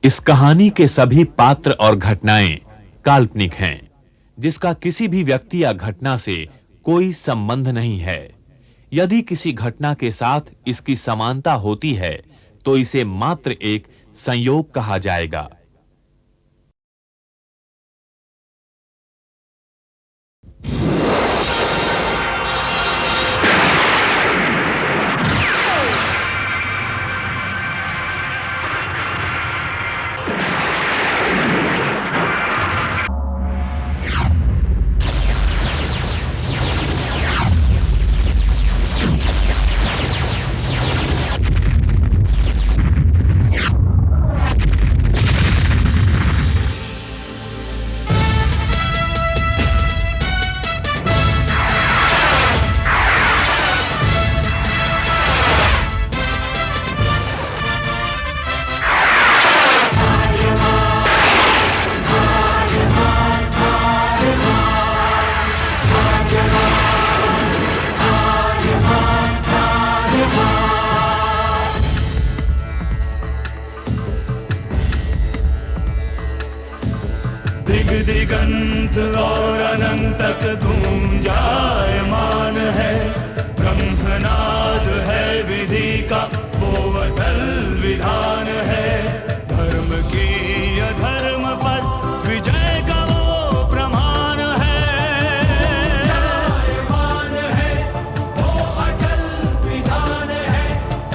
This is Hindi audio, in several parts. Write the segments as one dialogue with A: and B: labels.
A: इस कहानी के सभी पात्र और घटनाएं काल्पनिक हैं, जिसका किसी भी व्यक्ति या घटना से कोई संबंध नहीं है। यदि किसी घटना के साथ इसकी समानता होती है, तो इसे मात्र एक संयोग कहा जाएगा।
B: दिगंत और अनंत तक गूंजायमान है। ब्रह्मनाद है विधि का वो अटल विधान है। धर्म की अधर्म पर विजय का वो प्रमाण है। जायमान है वो अटल विधान है।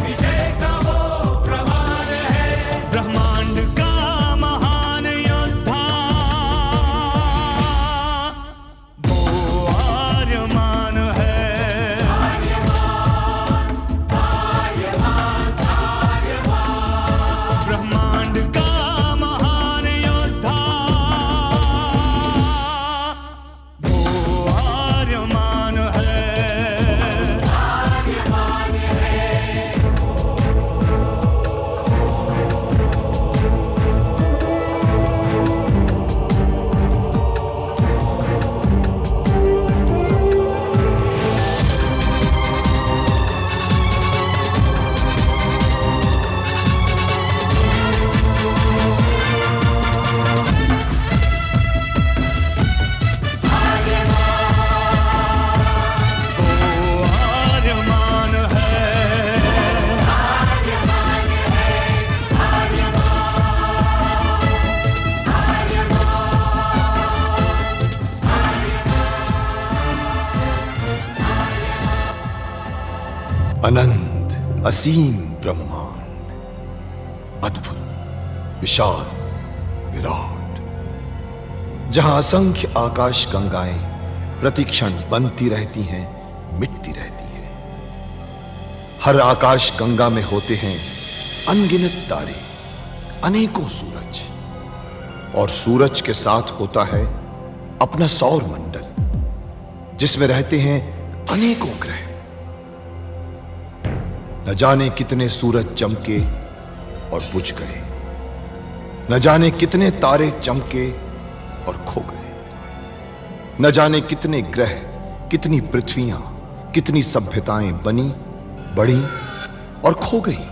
B: विजय का वो प्रमाण है। ब्रह्मांड का महान योद्धा आर्यमान है। ब्रह्मांड का महान योद्धा वो आर्यमान है। आर्यमान है।
C: अनंत असीम ब्रह्मांड, अद्भुत, विशाल, विराट, जहां असंख्य आकाश गंगाएं प्रतिक्षण बनती रहती हैं, मिटती रहती हैं। हर आकाश गंगा में होते हैं अनगिनत तारे, अनेकों सूरज, और सूरज के साथ होता है अपना सौर मंडल, जिसमें रहते हैं अनेकों ग्रह। न जाने कितने सूरज चमके और बुझ गए, न जाने कितने तारे चमके और खो गए, न जाने कितने ग्रह, कितनी पृथ्वियां, कितनी सभ्यताएं बनी, बढ़ी और खो गई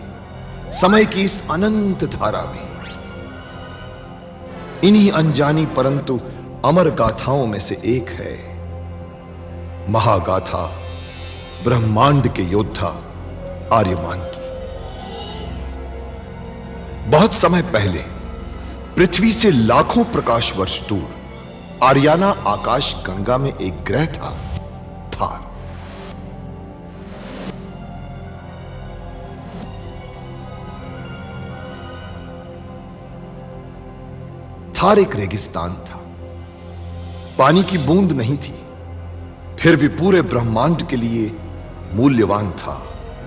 C: समय की इस अनंत धारा में। इन्हीं अनजानी परंतु अमर गाथाओं में से एक है महागाथा ब्रह्मांड के योद्धा आर्यमान की। बहुत समय पहले पृथ्वी से लाखों प्रकाश वर्ष दूर आर्याना आकाश गंगा में एक ग्रह था, थार। थार एक रेगिस्तान था, पानी की बूंद नहीं थी, फिर भी पूरे ब्रह्मांड के लिए मूल्यवान था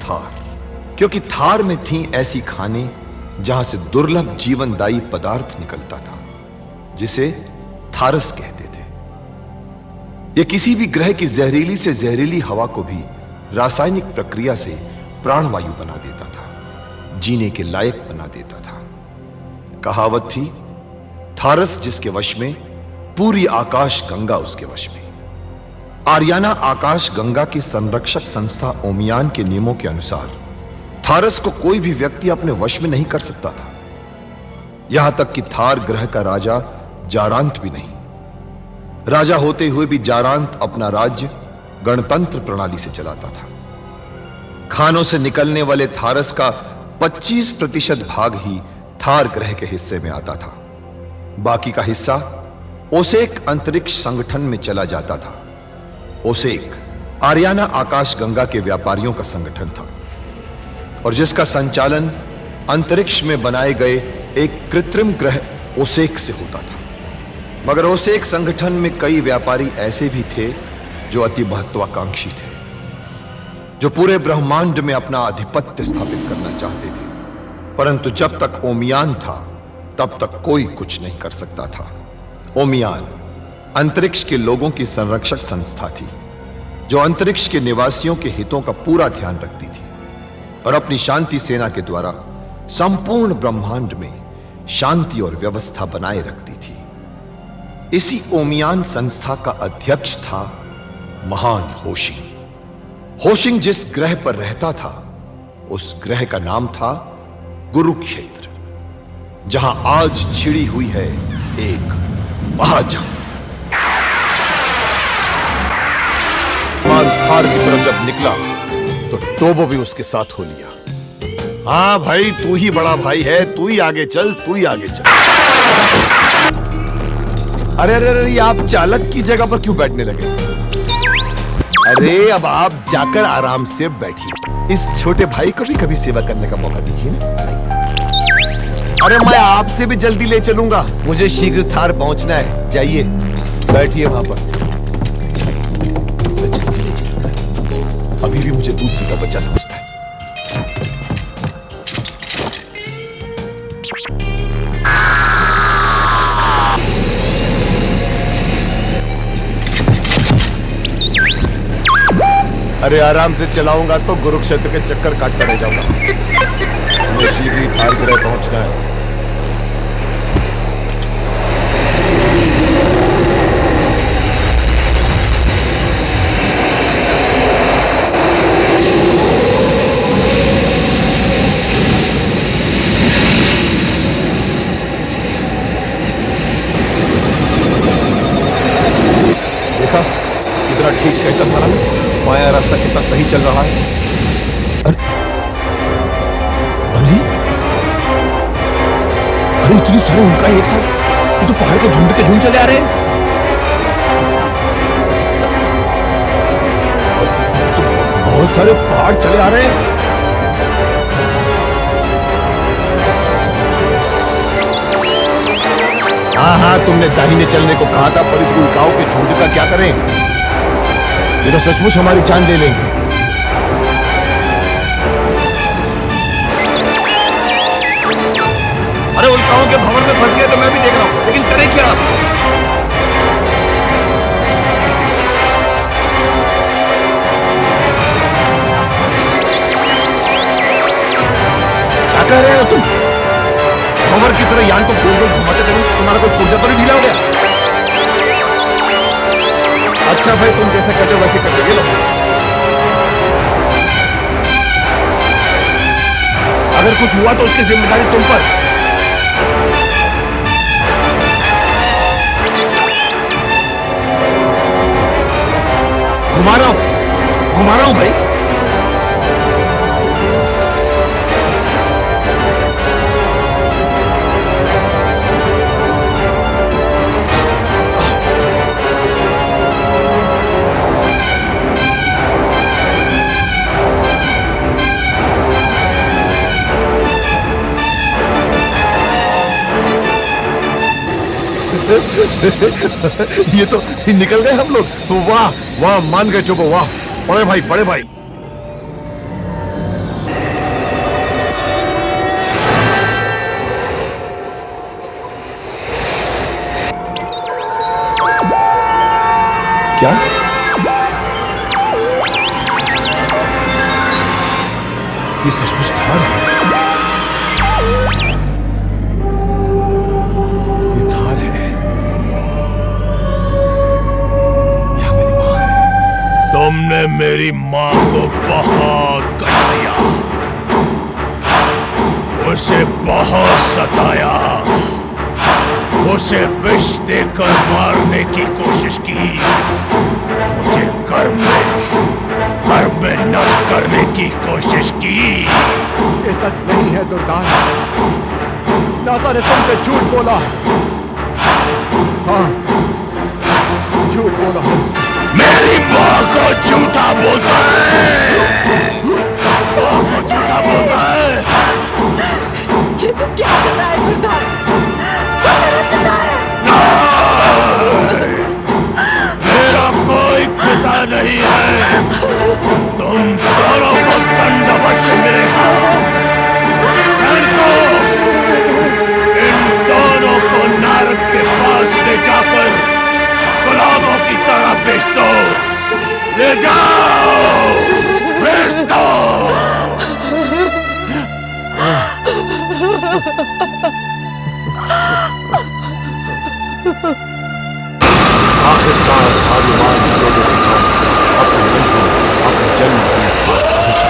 C: थार, क्योंकि थार में थी ऐसी खाने जहां से दुर्लभ जीवनदायी पदार्थ निकलता था, जिसे थारस कहते थे। यह किसी भी ग्रह की जहरीली से जहरीली हवा को भी रासायनिक प्रक्रिया से प्राणवायु बना देता था, जीने के लायक बना देता था। कहावत थी, थारस जिसके वश में, पूरी आकाश गंगा उसके वश में। आर्याना आकाश गंगा की संरक्षक संस्था ओमियान के नियमों के अनुसार थारस को कोई भी व्यक्ति अपने वश में नहीं कर सकता था। यहां तक कि थार ग्रह का राजा जारांत भी नहीं। राजा होते हुए भी जारांत अपना राज्य गणतंत्र प्रणाली से चलाता था। खानों से निकलने वाले थारस का 25% भाग ही थार ग्रह के हिस्से में आता था। बाकी का हिस्सा ओसेक अंतरिक्ष संगठन में चला जाता था। ओसेक आर्याना आकाश गंगा के व्यापारियों का संगठन था और जिसका संचालन अंतरिक्ष में बनाए गए एक कृत्रिम ग्रह ओसेक से होता था। मगर ओसेक संगठन में कई व्यापारी ऐसे भी थे जो अति महत्वाकांक्षी थे, जो पूरे ब्रह्मांड में अपना आधिपत्य स्थापित करना चाहते थे। परंतु जब तक ओमियान था तब तक कोई कुछ नहीं कर सकता था। ओमियान अंतरिक्ष के लोगों की संरक्षक संस्था थी, जो अंतरिक्ष के निवासियों के हितों का पूरा ध्यान रखती थी और अपनी शांति सेना के द्वारा संपूर्ण ब्रह्मांड में शांति और व्यवस्था बनाए रखती थी। इसी ओमियान संस्था का अध्यक्ष था महान होशिंग। होशिंग जिस ग्रह पर रहता था उस ग्रह का नाम था कुरुक्षेत्र, जहां आज छिड़ी हुई है एक महाजंग। थार की तरफ जब निकला तो टोबो भी उसके साथ हो लिया। हाँ भाई, तू ही बड़ा भाई है, तू ही आगे चल, तू ही आगे चल। अरे अरे अरे, आप चालक की जगह पर क्यों बैठने लगे? अरे अब आप जाकर आराम से बैठिए। इस छोटे भाई को भी कभी सेवा करने का मौका दीजिए ना। अरे मैं आपसे भी जल्दी ले चलूंगा, मुझे शीघ्र थार पहुंचना है। जाइए, बैठिए वहां पर। अभी भी मुझे दूध पीता बच्चा समझता है। अरे आराम से चलाऊंगा तो कुरुक्षेत्र के चक्कर काटता रह जाऊंगा। मुझे शीघ्र ही थार ग्रह पहुंचना है। देखा कितना ठीक कहता था ना, माया रास्ता कितना सही चल रहा है। अरे अरे अरे, इतनी सारे उनका एक साथ, ये तो पहाड़ के झुंड चले आ रहे हैं। तो बहुत सारे पहाड़ चले आ रहे हैं। हाँ हाँ, तुमने दाहिने चलने को कहा था, पर इस उल्काओं के झुंड का क्या करें? ये तो सचमुच हमारी जान ले लेंगे। अरे उल्काओं के भंवर में फंस गए तो मैं भी देख रहा हूं, लेकिन करें क्या? क्या कह रहे हो तुम? भंवर की तरह यान को गोल गोल घुमाते चलो, तुम्हारा कोई पुर्जा तो नहीं ढीला हो गया? अच्छा भाई, तुम जैसे कहते हो वैसे कर देंगे। लो, अगर कुछ हुआ तो उसकी जिम्मेदारी तुम पर। घुमा रहा हूं भाई। ये तो निकल गए हम लोग। वाह वाह, मान गए चोबो, वाह। बड़े भाई, बड़े भाई। क्या? ये सचमुच था? ये थार है या मेरी मां है?
D: तुमने मेरी मां को बहुत कटाया, उसे बहुत सताया। उसे विष देकर मारने की कोशिश की, मुझे गर्भ में नष्ट करने की कोशिश की।
E: ये सच नहीं है दुर्दान। नासा ने तुमसे झूठ बोला। हाँ, झूठ बोला है उसने।
D: मेरी माँ को झूठा बोलता है, माँ को झूठा बोलता है।
F: ये तू क्या कर रहा है दुर्दान? तू मेरा पिता है।
D: मेरा कोई पिता नहीं है, तुम दोनों को दंडवत मिलेगा। सैनिकों, इन दोनों को नारद के पास ले जाकर गुलामों की तरह बेच दो। ले जाओ, बेच दो।
C: आखिरकार आर्यमान लोगों के साथ अपनी मंजिल, अपने जन्मभूमि थार पहुंचा।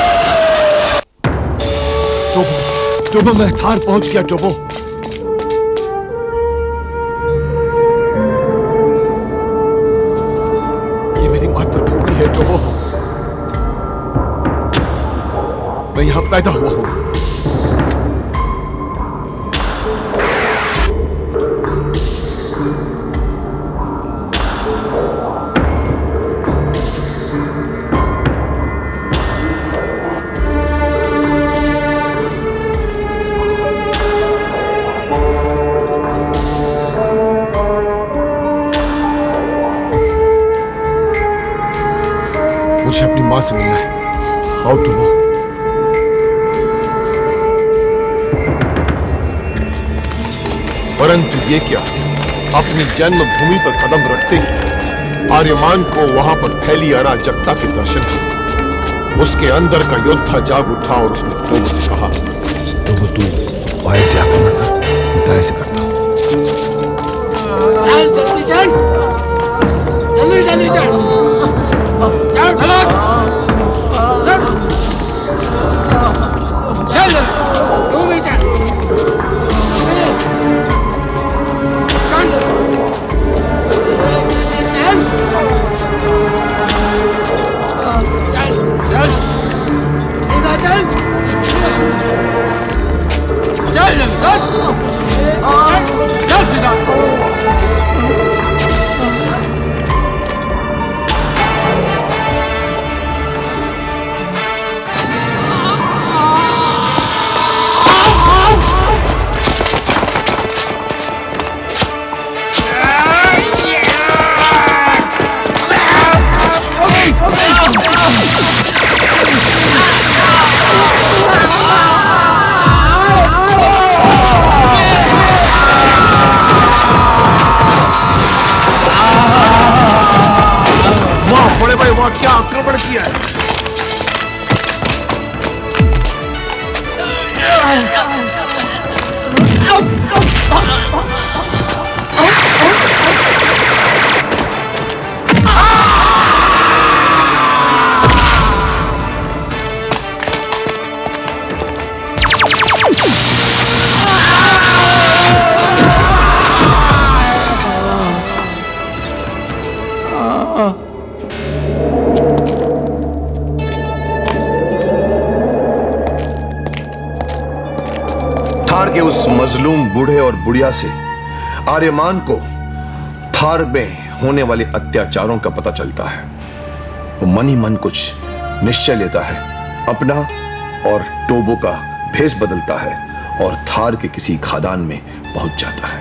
C: टोबो, मैं थार पहुंच गया। टोबो, ये मेरी मातृभूमि है। टोबो, मैं यहां पैदा हुआ हूं। मुझे अपनी मां से मिलना है। आओ टोबो। परंतु ये क्या, अपनी जन्मभूमि पर कदम रखते ही आर्यमान को वहां पर फैली अराजकता के दर्शन हुए। उसके अंदर का योद्धा जाग उठा और उसने टोबो से कहा, टोबो तू वाय से आक्रमण कर, मैं तरह से करता हूं।
F: जल्दी चल, जल्दी जल्दी चल, चल चल चल, तू भी चल, चल चल चल, सीधा चल, चल चल सीधा।
D: बड़े भाई, वहां क्या आक्रमण किया है?
C: थार के उस मजलूम बूढ़े और बुढ़िया से आर्यमान को थार में होने वाले अत्याचारों का पता चलता है। वो मन ही मन कुछ निश्चय लेता है, अपना और टोबो का भेष बदलता है और थार के किसी खादान में पहुंच जाता है।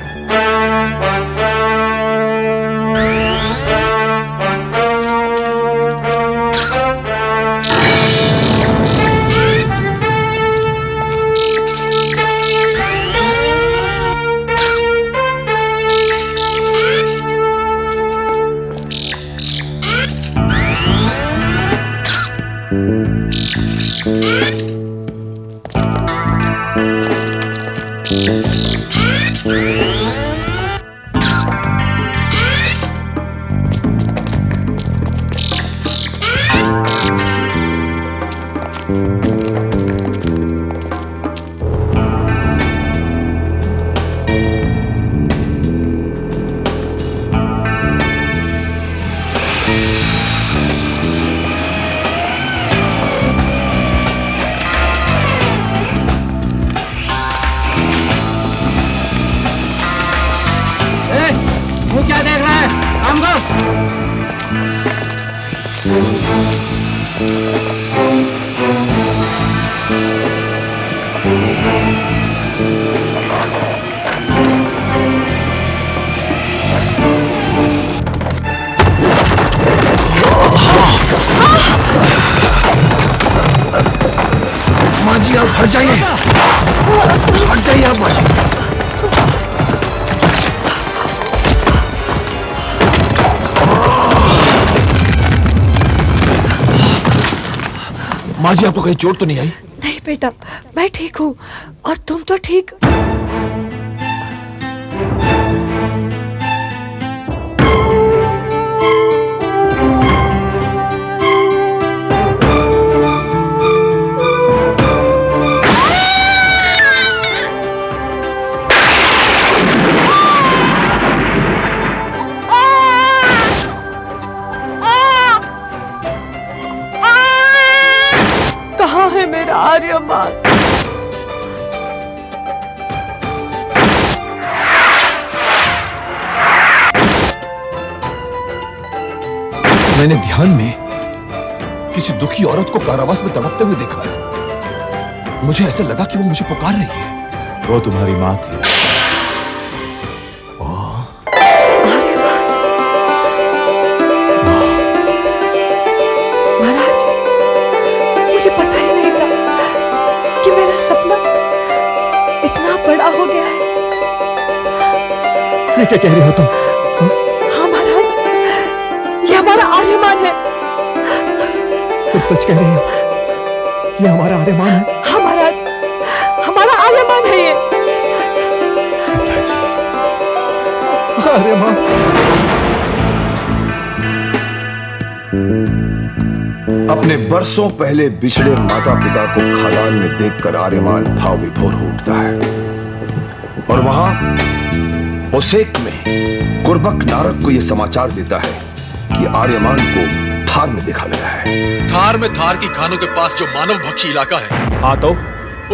C: हट जाइए, हट जाइए आप माँ जी। माँ जी, आपको कहीं चोट तो नहीं आई?
F: नहीं बेटा, मैं ठीक हूँ और तुम तो ठीक। कहाँ है मेरा आर्यमान?
C: मैंने ध्यान में किसी दुखी औरत को कारावास में तड़पते हुए देखा है। मुझे ऐसा लगा कि वो मुझे पुकार रही है।
E: वो तुम्हारी माँ थी।
F: महाराज, मुझे पता ही नहीं था कि मेरा सपना इतना बड़ा हो गया है।
E: ये क्या कह रही हो तुम?
F: हाँ महाराज, ये हमारा आर्यमान है।
E: तुम सच कह रही हो? ये हमारा आर्यमान है?
F: हाँ महाराज, हमारा आर्यमान है ये।
E: पिताजी, आर्यमान।
C: अपने बरसों पहले बिछड़े माता पिता को खदान में देखकर आर्यमान भाव विभोर हो उठता है और वहां ओसेक में कुर्बक नारद को यह समाचार देता है कि आर्यमान को थार में देखा गया है।
G: थार में थार की खानों के पास जो मानव भक्षी इलाका है,
E: हाँ तो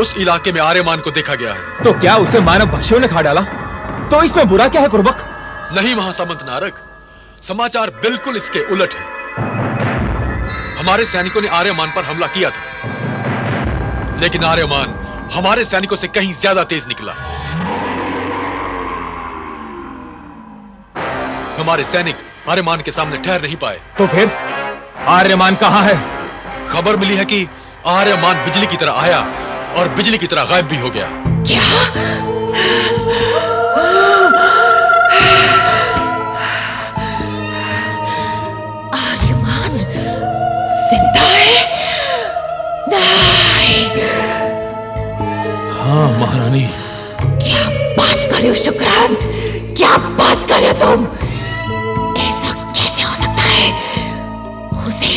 G: उस इलाके में आर्यमान को देखा गया है।
E: तो क्या उसे मानव भक्षियों ने खा डाला? तो इसमें बुरा क्या है कुर्बक?
G: नहीं महासामंत नारक, समाचार बिल्कुल इसके उलट है। हमारे सैनिकों ने आर्यमान पर हमला किया था, लेकिन आर्यमान हमारे सैनिकों से कहीं ज्यादा तेज निकला। हमारे सैनिक आर्यमान के सामने ठहर नहीं पाए।
E: तो फिर आर्यमान कहाँ है?
G: खबर मिली है कि आर्यमान बिजली की तरह आया और बिजली की तरह गायब भी हो गया।
F: आर्यमान जिंदा है? नहीं।
G: हाँ महारानी।
F: क्या बात कर रहे हो शुक्रांत? क्या बात कर रहे हो तुम? ऐसा कैसे हो सकता है? उसे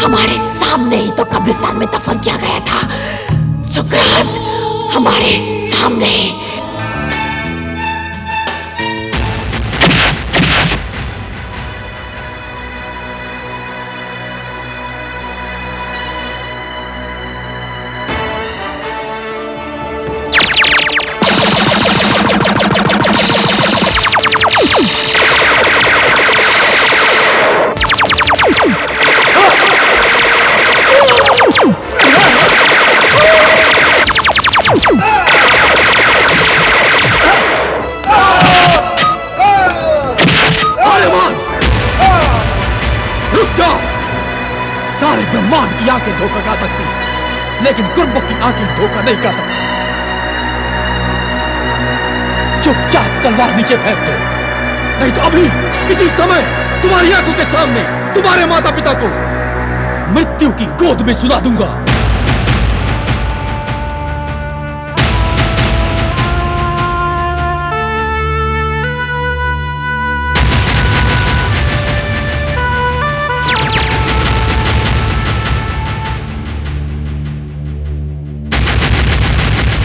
F: हमारे सामने ही तो कब्रिस्तान में दफन किया गया था। शुक्रांत, हमारे सामने।
E: सारे ब्रह्मांड की आंखें धोखा खा सकती, लेकिन कुर्बक की आंखें धोखा नहीं खा सकती। चुपचाप तलवार नीचे फेंक दो, नहीं तो अभी इसी समय तुम्हारी आंखों के सामने तुम्हारे माता पिता को मृत्यु की गोद में सुला दूंगा।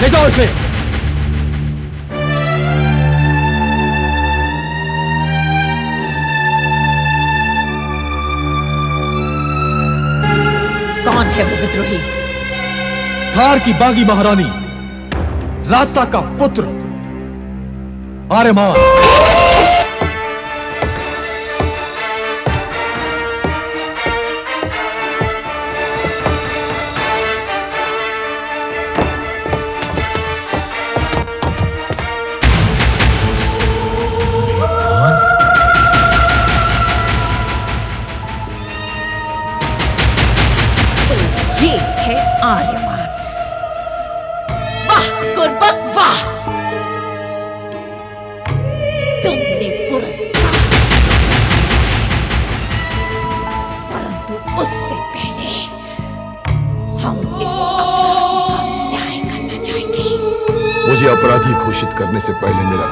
E: ले जाओ इसे।
F: कौन है वो विद्रोही?
E: थार की बागी महारानी, रासा का पुत्र आर्यमान।
F: वाह, तुमने पुरस्कार, परंतु उससे पहले हम इस अपराधी का न्याय करना चाहते।
C: मुझे अपराधी घोषित करने से पहले मेरा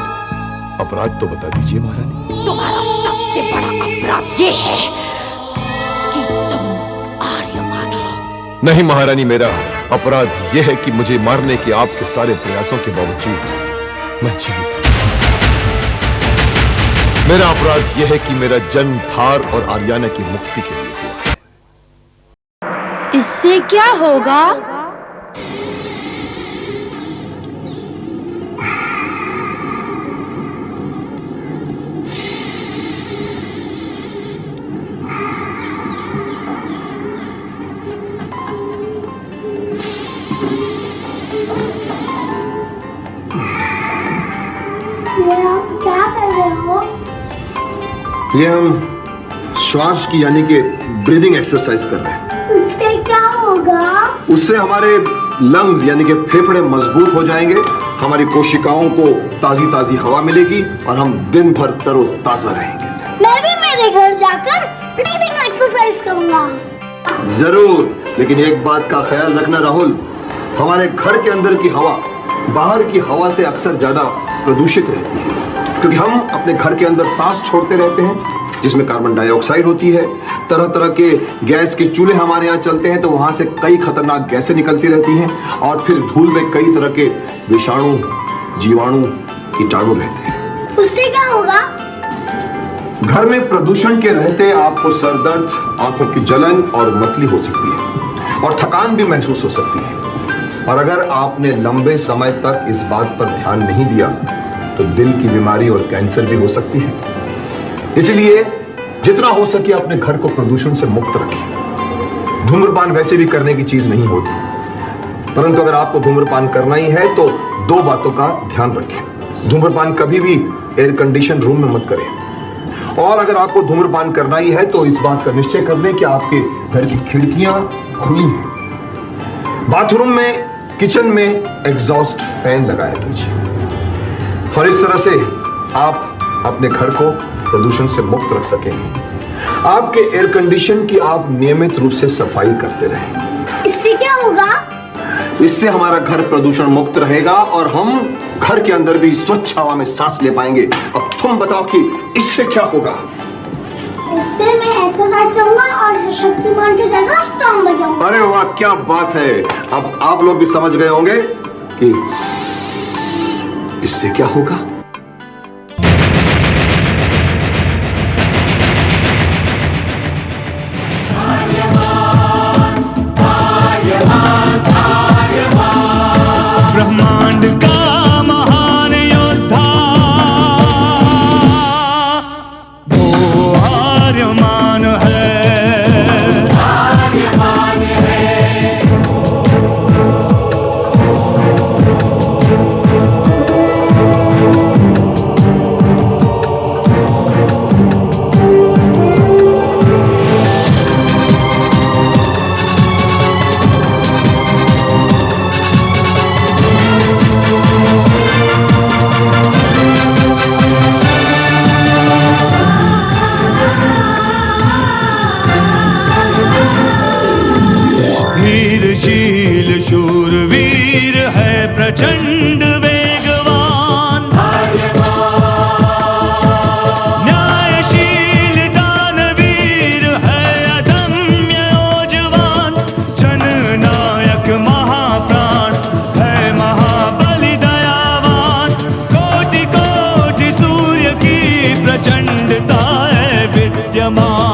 C: अपराध तो बता दीजिए महारानी।
F: तुम्हारा सबसे बड़ा अपराध ये है कि तुम आर्यमान हो।
C: नहीं महारानी, मेरा अपराध यह है कि मुझे मारने के आपके सारे प्रयासों के बावजूद मैं जीवित हूं। मेरा अपराध यह है कि मेरा जन्म थार और आर्याना की मुक्ति के लिए हुआ है।
H: इससे क्या होगा?
I: आप क्या कर रहे हो?
C: ये हम श्वास की यानी कि ब्रीदिंग एक्सरसाइज कर रहे हैं।
I: उससे क्या होगा?
C: उससे हमारे लंग्स यानी कि फेफड़े मजबूत हो जाएंगे, हमारी कोशिकाओं को ताजी ताजी हवा मिलेगी और हम दिन भर तरोताजा रहेंगे।
I: मैं भी मेरे घर जाकर ब्रीदिंग एक्सरसाइज करूंगा।
C: जरूर, लेकिन एक बात का ख्याल रखना राहुल, हमारे घर के अंदर की हवा बाहर की हवा से अक्सर ज्यादा प्रदूषित रहती है, क्योंकि हम अपने घर के अंदर सांस छोड़ते रहते हैं जिसमें कार्बन डाइऑक्साइड होती है। तरह तरह के गैस के चूल्हे हमारे यहाँ चलते हैं तो वहां से कई खतरनाक गैसें निकलती रहती हैं और फिर धूल में कई तरह के विषाणु, जीवाणु, कीटाणु रहते हैं।
I: उससे क्या होगा?
C: घर में प्रदूषण के रहते आपको सर दर्द, आंखों की जलन और मतली हो सकती है और थकान भी महसूस हो सकती है। और अगर आपने लंबे समय तक इस बात पर ध्यान नहीं दिया तो दिल की बीमारी और कैंसर भी हो सकती है। इसलिए जितना हो सके अपने घर को प्रदूषण से मुक्त रखिए। धूम्रपान वैसे भी करने की चीज नहीं होती, परंतु अगर आपको धूम्रपान करना ही है तो दो बातों का ध्यान रखें। धूम्रपान कभी भी एयर कंडीशन रूम में मत करें, और अगर आपको धूम्रपान करना ही है तो इस बात का निश्चय कर लें कि आपके घर की खिड़कियां खुली हैं। बाथरूम में, किचन में एग्जॉस्ट फैन लगाया कीजिए और इस तरह से आप अपने घर को प्रदूषण से मुक्त रख सकेंगे। आपके एयर कंडीशन की आप नियमित रूप से सफाई करते रहें।
I: इससे क्या होगा?
C: इससे हमारा घर प्रदूषण मुक्त रहेगा और हम घर के अंदर भी स्वच्छ हवा में सांस ले पाएंगे। अब तुम बताओ कि इससे क्या होगा?
I: इससे मैं एक्सरसाइज करूंगा और शक्तिमान के जैसा स्ट्रांग बन जाऊंगा।
C: अरे वाह, क्या बात है। अब आप लोग भी समझ गए होंगे कि इससे क्या होगा।
B: ब्रह्मांड का महान योद्धा वो आर्यमान है। धीरशील शूरवीर है प्रचंड वेगवान, न्यायशील दानवीर है अदम्य ओजवान, जननायक महाप्राण है महाबली दयावान, कोटि कोटि सूर्य की प्रचंडता है विद्यमान।